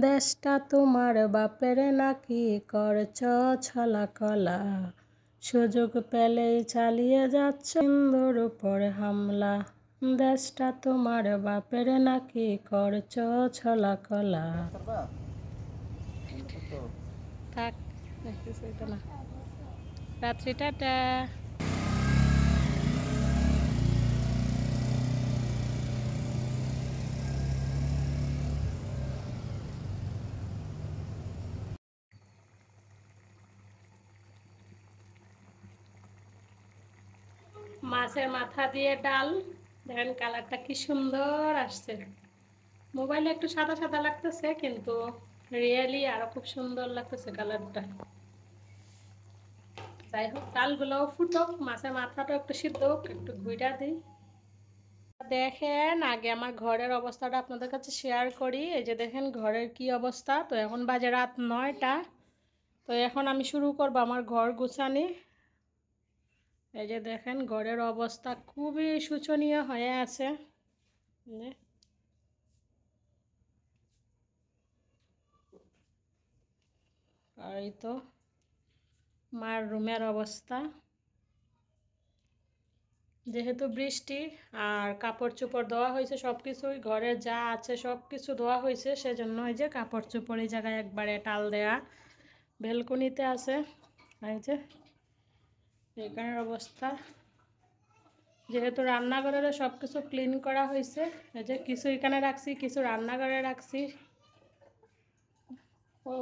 দেশটা তোমার বাপের নাকি করছ ছলাকলা, সুযোগ পেলেই চালিয়ে যাচ্ছ হিন্দুর উপর হামলা। দেশটা তোমার বাপের নাকি করছ ছলাকলা। থাক, দেখতেছি এটা না। রাত্রি টাটা। মাছের মাথা দিয়ে ডাল, দেখেন কালারটা কি সুন্দর আসছে। মোবাইলে একটু সাদা সাদা লাগতেছে, কিন্তু রিয়েলি আরো খুব সুন্দর লাগতেছে কালারটা। যাই হোক, ডালগুলোও ফুটুক, মাছের মাথাটা একটু সিদ্ধ হোক, একটু ঘুইটা দিই। দেখেন আগে আমার ঘরের অবস্থাটা আপনাদের কাছে শেয়ার করি। এই যে দেখেন ঘরের কি অবস্থা। তো এখন বাজে রাত 9টা। তো এখন আমি শুরু করব আমার ঘর গুছানি। এই যে দেখেন ঘরের অবস্থা খুবই শোচনীয় হয়ে আছে। আর এই তো মার রুমের অবস্থা, যেহেতু বৃষ্টি আর কাপড় চোপড় ধোয়া হয়েছে, সব কিছুই ঘরে যা আছে সব কিছু ধোয়া হয়েছে, সেজন্য এই যে কাপড় চোপড় এই জায়গায় একবারে টাল দেয়া বেলকনিতে আছে। এই যে এখানের অবস্থা, যেহেতু রান্নাঘরেরও সব কিছু ক্লিন করা হয়েছে। এই যে কিছু এখানে রাখছি, কিছু রান্নাঘরে রাখছি। ও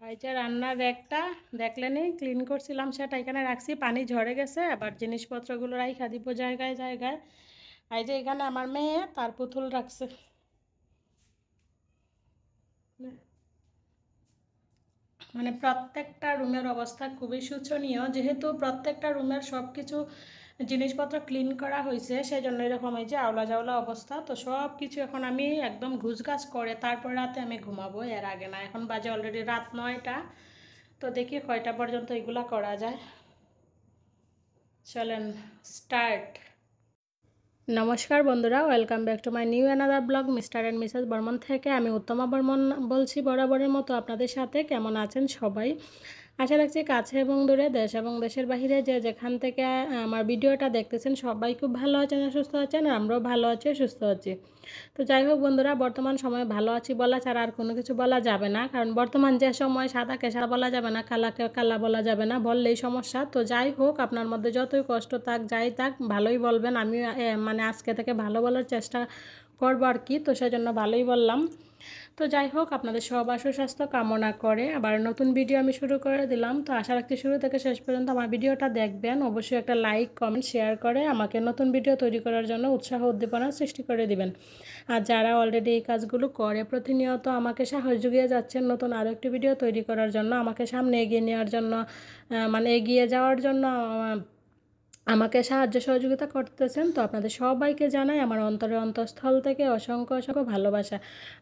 এই যে রান্নার র্যাকটা দেখলেনই ক্লিন করছিলাম, সেটা এখানে রাখছি। পানি ঝরে গেছে, আবার জিনিসপত্রগুলো রাইখা দিব জায়গায় জায়গায়। এই যে এখানে আমার মেয়ে তার পুতুল রাখছে। মানে প্রত্যেকটা রুমের অবস্থা খুবই শোচনীয়, যেহেতু প্রত্যেকটা রুমের সব কিছু জিনিসপত্র ক্লিন করা হয়েছে, সেই জন্য এরকম এই যে আওলা জাওলা অবস্থা। তো সব কিছু এখন আমি একদম ঘুষঘাস করে তারপর রাতে আমি ঘুমাবো, এর আগে না। এখন বাজে অলরেডি রাত 9টা। তো দেখি কয়টা পর্যন্ত এগুলা করা যায়। চলেন স্টার্ট। নমস্কার বন্ধুরা, welcome back to my new another blog mister and Mrs Barman থেকে। আমি উত্তমা বর্মন বলছি বরাবরের মতো আপনাদের সাথে। কেমন আছেন সবাই? আশা রাখছি কাছে এবং দূরে, দেশ এবং দেশের বাহিরে যে যেখান থেকে আমার ভিডিওটা দেখতেছেন সবাই খুব ভালো আছেন, সুস্থ আছেন। আমরাও ভালো আছি, সুস্থ আছি। তো যাই হোক বন্ধুরা, বর্তমান সময়ে ভালো আছি বলা ছাড়া আর কোনো কিছু বলা যাবে না। কারণ বর্তমান যে সময়, সাদাকে সাদা বলা যাবে না, কালাকে কালা বলা যাবে না, বললেই সমস্যা। তো যাই হোক, আপনার মধ্যে যতই কষ্ট থাক, যাই থাক, ভালোই বলবেন। আমি মানে আজকে থেকে ভালো বলার চেষ্টা করবো আর কি। তো সেজন্য ভালোই বললাম। তো যাই হোক, আপনাদের সবার সুস্বাস্থ্য কামনা করে আবার নতুন ভিডিও আমি শুরু করে দিলাম। তো আশা রাখছি শুরু থেকে শেষ পর্যন্ত আমার ভিডিওটা দেখবেন। অবশ্যই একটা লাইক, কমেন্ট, শেয়ার করে আমাকে নতুন ভিডিও তৈরি করার জন্য উৎসাহ উদ্দীপনা সৃষ্টি করে দিবেন। আর যারা অলরেডি এই কাজগুলো করে প্রতিনিয়ত আমাকে সাহস জুগিয়ে যাচ্ছেন নতুন আরও একটি ভিডিও তৈরি করার জন্য, আমাকে সামনে এগিয়ে নেওয়ার জন্য, মানে এগিয়ে যাওয়ার জন্য আমাকে সাহায্য সহযোগিতা করতেছেন, তো আপনাদের সবাইকে জানাই আমার অন্তরের অন্তঃস্থল থেকে অসংখ্য অসংখ্য ভালোবাসা।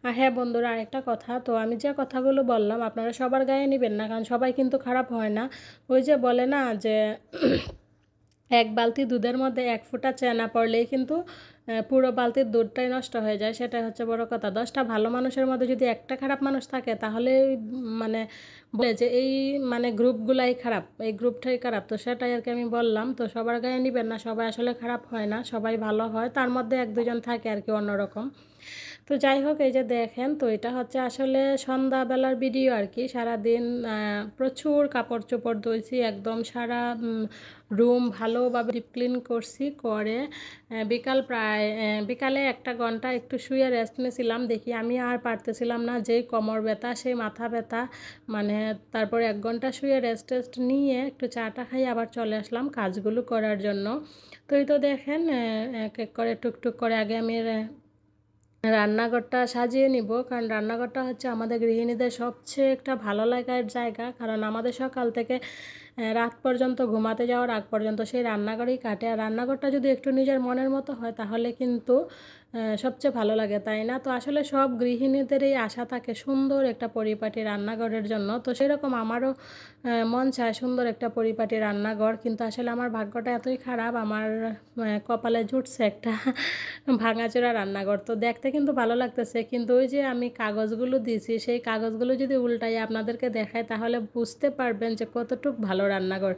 আর হ্যাঁ বন্ধুরা, আরেকটা কথা, তো আমি যে কথাগুলো বললাম আপনারা সবার গায়ে নেবেন না, কারণ সবাই কিন্তু খারাপ হয় না। ওই যে বলে না যে এক বালতি দুধের মধ্যে 1 ফোঁটা চেনা পড়লেই কিন্তু পুরো বালতির দুধটাই নষ্ট হয়ে যায়। সেটাই হচ্ছে বড় কথা। 10টা ভালো মানুষের মধ্যে যদি একটা খারাপ মানুষ থাকে, তাহলে মানে বলে যে এই মানে গ্রুপগুলাই খারাপ, এই গ্রুপটাই খারাপ। তো সেটাই আর কি আমি বললাম। তো সবার গায়ে নেবেন না, সবাই আসলে খারাপ হয় না, সবাই ভালো হয়। তার মধ্যে 1-2 জন থাকে আর কি অন্যরকম। তো যাই হোক, এই যে দেখেন, তো এটা হচ্ছে আসলে সন্ধ্যাবেলার ভিডিও আর কি। সারাদিন প্রচুর কাপড় চোপড় ধুয়েছি, একদম সারা রুম ভালোভাবে ডিপ ক্লিন করছি। করে বিকালে 1 ঘন্টা একটু শুয়ে রেস্ট নিয়েছিলাম। দেখি আমি আর পারতেছিলাম না, যেই কোমর ব্যথা সেই মাথা ব্যথা, মানে তারপরে 1 ঘন্টা শুয়ে রেস্ট নিয়ে একটু চাটা খাই আবার চলে আসলাম কাজগুলো করার জন্য। তো এই তো দেখেন এক এক করে টুকটুক করে আগে আমি রান্নাঘরটা সাজিয়ে নিব, কারণ রান্নাঘরটা হচ্ছে আমাদের গৃহিণীদের সবচেয়ে একটা ভালো লাগার জায়গা। কারণ আমাদের সকাল থেকে রাত পর্যন্ত, ঘুমাতে যাওয়ার আগ পর্যন্ত সেই রান্নাঘরেই কাটে। আর রান্নাঘরটা যদি একটু নিজের মনের মতো হয়, তাহলে কিন্তু সবচেয়ে ভালো লাগে, তাই না? তো আসলে সব গৃহিণীদেরই আশা থাকে সুন্দর একটা পরিপাটি রান্নাঘরের জন্য। তো সেরকম আমারও মন চায় সুন্দর একটা পরিপাটি রান্নাঘর। কিন্তু আসলে আমার ভাগ্যটা এতই খারাপ, আমার কপালে জুটছে একটা ভাঙাচোরা রান্নাঘর। তো দেখতে কিন্তু ভালো লাগতেছে, কিন্তু ওই যে আমি কাগজগুলো দিয়েছি, সেই কাগজগুলো যদি উল্টাই আপনাদেরকে দেখাই তাহলে বুঝতে পারবেন যে কতটুক ভালো রান্নাঘর।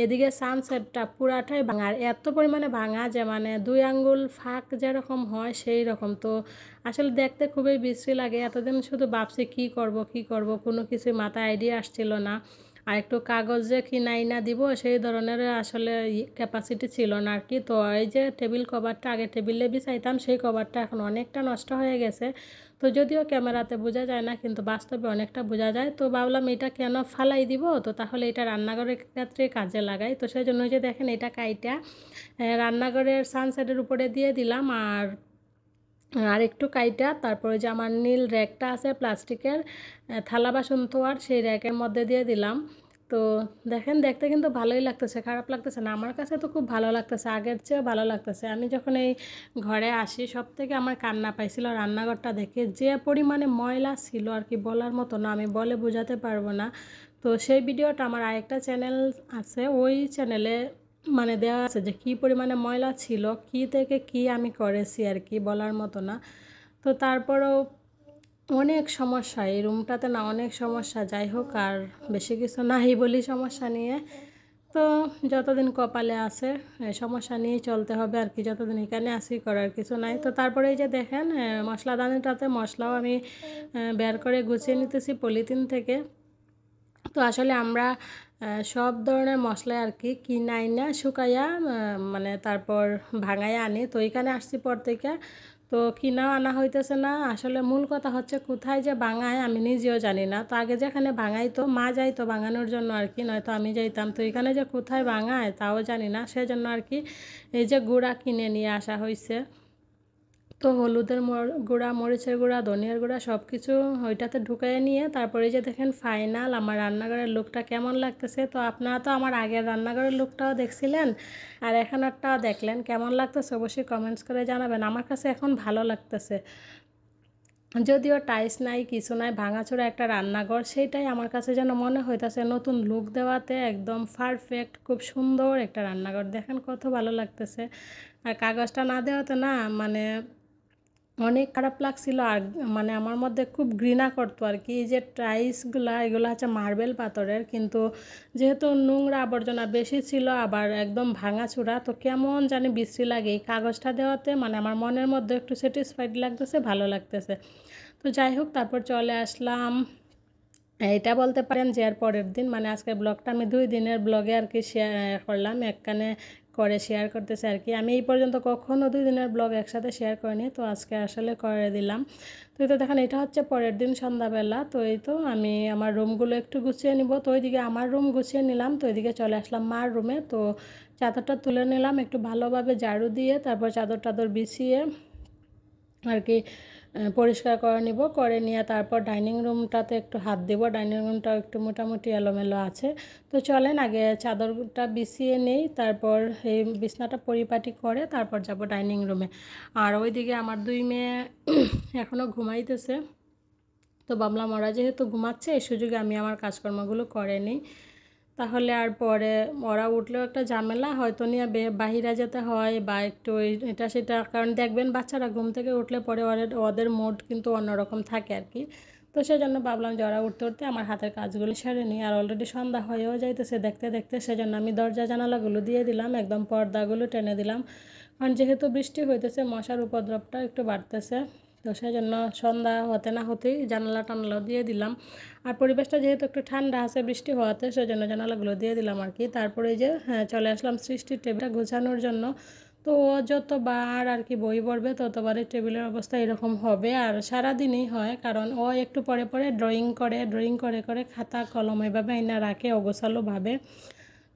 এদিকে সানসেটটা পুরাটাই ভাঙা, আর এত পরিমাণে ভাঙা যে মানে 2 আঙ্গুল ফাঁক যেরকম হয় সেই রকম। তো আসলে দেখতে খুবই বিশ্রী লাগে। এতদিন শুধু ভাবছি কী করব কী করব, কোনো কিছুই মাথায় আইডিয়া আসছিল না। আর একটু কাগজ যে কিনাই না দিব সেই ধরনের আসলে ক্যাপাসিটি ছিল না আর কি। তো এই যে টেবিল কভারটা আগে টেবিলে বিছাইতাম, সেই কভারটা এখন অনেকটা নষ্ট হয়ে গেছে। তো যদিও ক্যামেরাতে বোঝা যায় না, কিন্তু বাস্তবে অনেকটা বোঝা যায়। তো ভাবলাম এটা কেন ফালাই দিব, তো তাহলে এটা রান্নাঘরের ক্ষেত্রে কাজে লাগাই। তো সেই জন্য যে দেখেন এটা কাইটা রান্নাঘরের সানসেটের উপরে দিয়ে দিলাম। আর একটু কাইটা তারপরে যে আমার নীল র্যাকটা আছে প্লাস্টিকের থালা বাসন ধোয়ার, সেই র্যাকের মধ্যে দিয়ে দিলাম। তো দেখেন দেখতে কিন্তু ভালোই লাগতেছে, খারাপ লাগতেছে না। আমার কাছে তো খুব ভালো লাগতেছে, আগের চেয়েও ভালো লাগতেছে। আমি যখন এই ঘরে আসি সবথেকে আমার কান্না পাইছিল রান্নাঘরটা দেখে, যে পরিমাণে ময়লা ছিল আর কি বলার মতো না, আমি বলে বোঝাতে পারবো না। তো সেই ভিডিওটা আমার আরেকটা চ্যানেল আছে, ওই চ্যানেলে মানে দেওয়া আছে যে কী পরিমাণে ময়লা ছিল, কী থেকে কী আমি করেছি আর কি বলার মতো না। তো তারপরেও অনেক সমস্যা এই রুমটাতে না, অনেক সমস্যা। যাই হোক, আর বেশি কিছু নাই বলি সমস্যা নিয়ে। তো যতদিন কপালে আছে সমস্যা নিয়েই চলতে হবে আর কি, যতদিন এখানে আসি করার কিছু নাই। তো তারপরে এই যে দেখেন মশলাদানিটাতে মশলাও আমি বের করে গুছিয়ে নিতেছি পলিথিন থেকে। তো আসলে আমরা সব ধরনের মশলা আর কি কিনাই না, শুকাইয়া মানে তারপর ভাঙাইয়া আনি। তো এখানে আসছি পর থেকে তো কিনাও আনা হইতেছে না। আসলে মূল কথা হচ্ছে কোথায় যে ভাঙায় আমি নিজেও জানি না। তো আগে যেখানে ভাঙাইতো মা যাইতো ভাঙানোর জন্য আর কি, নয়তো আমি যাইতাম। তো এখানে যে কোথায় ভাঙায় তাও জানি না, সেজন্য আর কি এই যে গুঁড়া কিনে নিয়ে আসা হয়েছে। তো হলুদের গুঁড়া, মরিচের গুঁড়া, ধনিয়ার গুঁড়া সব কিছু ওইটাতে ঢুকিয়ে নিয়ে তারপরে যে দেখেন ফাইনাল আমার রান্নাঘরের লুকটা কেমন লাগতেছে। তো আপনারা তো আমার আগের রান্নাঘরের লুকটাও দেখছিলেন, আর এখনেরটাও দেখলেন, কেমন লাগতেছে অবশ্যই কমেন্টস করে জানাবেন। আমার কাছে এখন ভালো লাগতেছে, যদিও টাইলস নাই কিছু নাই, ভাঙাচোরা একটা রান্নাঘর, সেইটাই আমার কাছে যেন মনে হইতেছে নতুন লুক দেওয়াতে একদম পারফেক্ট, খুব সুন্দর একটা রান্নাঘর। দেখেন কত ভালো লাগতেছে। আর কাগজটা না দেওয়াতে না মানে অনেক খারাপ লাগছিল। আর মানে আমার মধ্যে খুব ঘৃণা করতো আর কি। এই যে টাইলসগুলা এগুলো হচ্ছে মার্বেল পাথরের, কিন্তু যেহেতু নোংরা আবর্জনা বেশি ছিল আবার একদম ভাঙাচোরা, তো কেমন জানি বিশ্রী লাগে। এই কাগজটা দেওয়াতে মানে আমার মনের মধ্যে একটু স্যাটিসফাইড লাগতেছে, ভালো লাগতেছে। তো যাই হোক, তারপর চলে আসলাম, এটা বলতে পারেন যে এর পরের দিন, মানে আজকের ব্লগটা আমি 2 দিনের ব্লগে আর কি শেয়ার করলাম, একখানে করে শেয়ার করতেছে আর কি। আমি এই পর্যন্ত কখনও 2 দিনের ব্লগ একসাথে শেয়ার করিনি, তো আজকে আসলে করে দিলাম। তো এই তো দেখেন এটা হচ্ছে পরের দিন সন্ধ্যাবেলা। তো এই তো আমি আমার রুমগুলো একটু গুছিয়ে নিব, তো ওইদিকে আমার রুম গুছিয়ে নিলাম। তো এদিকে চলে আসলাম মার রুমে। তো চাদরটা তুলে নিলাম একটু ভালোভাবে ঝাড়ু দিয়ে, তারপর চাদর টাদর বিছিয়ে আর কি পরিষ্কার করে নিব, করে নিয়ে তারপর ডাইনিং রুমটাতে একটু হাত দেব। ডাইনিং রুমটাও একটু মোটামুটি এলোমেলো আছে। তো চলেন আগে চাদরটা বিছিয়ে নেই, তারপর এই বিছনাটা পরিপাটি করে তারপর যাব ডাইনিং রুমে। আর ওইদিকে আমার 2 মেয়ে এখনও ঘুমাইতেছে। তো ভাবলাম ওরা যেহেতু ঘুমাচ্ছে এই সুযোগে আমি আমার কাজকর্মগুলো করে নিই, তাহলে আর পরে ওরা উঠলেও একটা ঝামেলা, হয়তো নিয়ে বাহিরে যেতে হয় বা একটু এটা সেটা। কারণ দেখবেন বাচ্চারা ঘুম থেকে উঠলে পরে ওদের মুড কিন্তু অন্যরকম থাকে আর কি। তো সেই জন্য ভাবলাম যে ওরা উঠতে উঠতে আমার হাতের কাজগুলো সেরে নিই। আর অলরেডি সন্ধ্যা হয়েও যাইতেছে দেখতে দেখতে, সেজন্য আমি দরজা জানালাগুলো দিয়ে দিলাম, একদম পর্দাগুলো টেনে দিলাম। কারণ যেহেতু বৃষ্টি হইতেছে মশার উপদ্রবটা একটু বাড়তেছে। তো সেই জন্য সন্ধ্যা হতে না হতেই জানালা টানালাও দিয়ে দিলাম। আর পরিবেশটা যেহেতু একটু ঠান্ডা আছে বৃষ্টি হওয়াতে, সেই জন্য জানালাগুলো দিয়ে দিলাম আর কি। তারপরে যে চলে আসলাম সৃষ্টির টেবিলটা গোছানোর জন্য। তো ও যতবার আর কি বই পড়বে ততবারই টেবিলের অবস্থা এরকম হবে, আর সারাদিনই হয়। কারণ ও একটু পরে পরে ড্রয়িং করে, ড্রয়িং করে করে খাতা কলম এভাবে আইনা রাখে অগোছালোভাবে।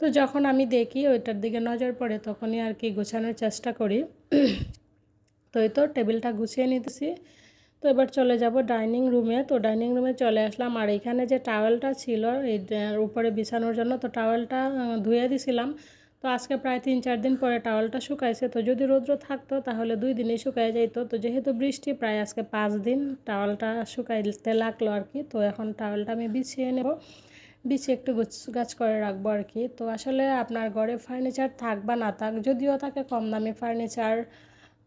তো যখন আমি দেখি ওইটার দিকে নজর পড়ে তখনই আর কি গোছানোর চেষ্টা করি। তো এই তো টেবিলটা গুছিয়ে নিতেছি। তো এবার চলে যাব ডাইনিং রুমে। তো ডাইনিং রুমে চলে আসলাম, আর এখানে যে টাওয়েলটা ছিল এইটার উপরে বিছানোর জন্য, তো টাওয়েলটা ধুয়ে দিছিলাম। তো তো আজকে প্রায় 3-4 দিন পরে টাওয়ালটা শুকাইছে। তো যদি রৌদ্র থাকতো তাহলে 2 দিনেই শুকায় যাইতো। তো যেহেতু বৃষ্টি প্রায় আজকে 5 দিন টাওয়ালটা শুকাইতে লাগলো আর কি। তো এখন টাওয়ালটা আমি বিছিয়ে নেব, বিছিয়ে একটু গাছ করে রাখবো আর কি। তো আসলে আপনার ঘরে ফার্নিচার থাক বা না থাক, যদিও থাকে কম দামি ফার্নিচার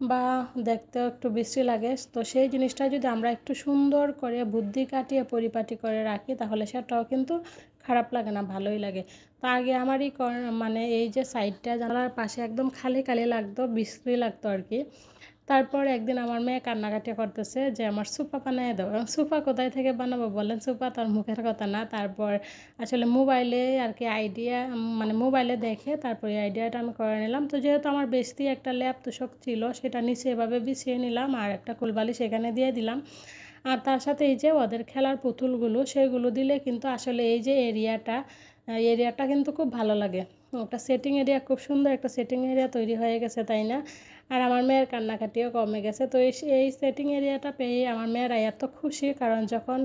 বা দেখতেও একটু বিশ্রী লাগে, তো সেই জিনিসটা যদি আমরা একটু সুন্দর করে বুদ্ধি কাটিয়ে পরিপাটি করে রাখি তাহলে সেটাও কিন্তু খারাপ লাগে না, ভালোই লাগে। তো আগে আমারই মানে এই যে সাইডটা জানালার পাশে একদম খালি খালি লাগতো, বিশ্রী লাগতো আর কি। তারপর একদিন আমার মেয়ে কান্নাকাটি করতেছে যে আমার সোফা বানিয়ে দাও। সোফা কোথায় থেকে বানাবো বলেন, সোফা তার মুখের কথা না। তারপর আসলে মোবাইলে আর কি আইডিয়া, মানে মোবাইলে দেখে তারপর এই আইডিয়াটা আমি করে নিলাম। তো যেহেতু আমার বেশি একটা ল্যাপ তোশক ছিল, সেটা নিচে এভাবে বিছিয়ে নিলাম আর একটা কুলবালি সেখানে দিয়ে দিলাম। আর তার সাথে এই যে ওদের খেলার পুতুলগুলো, সেগুলো দিলে কিন্তু আসলে এই যে এরিয়াটা কিন্তু খুব ভালো লাগে। একটা সেটিং এরিয়া, খুব সুন্দর একটা সেটিং এরিয়া তৈরি হয়ে গেছে, তাই না? আর আমার মেয়ের কান্নাকাটিও কমে গেছে। তো এই সেটিং এরিয়াটা পেয়ে আমার মেয়েরা এত খুশি, কারণ যখন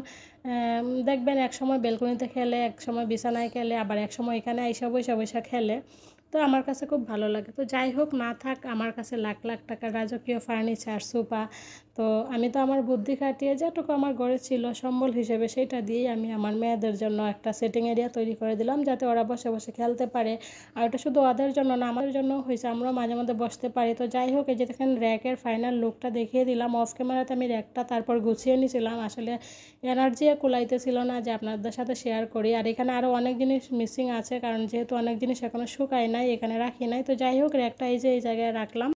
দেখবেন একসময় বেলকনিতে খেলে, একসময় বিছানায় খেলে, আবার একসময় এখানে আইসা বইসা বইসা খেলে। তো আমার কাছে খুব ভালো লাগে। তো যাই হোক না থাক, আমার কাছে লাখ লাখ টাকার রাজকীয় ফার্নিচার সোফা, তো আমি তো আমার বুদ্ধি খাটিয়ে যেটুকু আমার ঘরে ছিল সম্বল হিসেবে সেটা দিয়েই আমি আমার মেয়েদের জন্য একটা সেটিং এরিয়া তৈরি করে দিলাম, যাতে ওরা বসে বসে খেলতে পারে। আর ওটা শুধু ওদের জন্য না, আমাদের জন্য হয়েছে, আমরাও মাঝে মধ্যে বসতে পারি। তো যাই হোক, এই যে দেখেন র্যাকের ফাইনাল লুকটা দেখিয়ে দিলাম। অফ ক্যামেরাতে আমি র্যাকটা তারপর গুছিয়ে নিয়েছিলাম, আসলে এনার্জি কুলাইতেছিল না যে আপনাদের সাথে শেয়ার করি। আর এখানে আরও অনেক জিনিস মিসিং আছে, কারণ যেহেতু অনেক জিনিস এখনও শুকায় নাই, এখানে রাখি নাই। তো যাই হোক, র্যাকটা এই যে এই জায়গায় রাখলাম।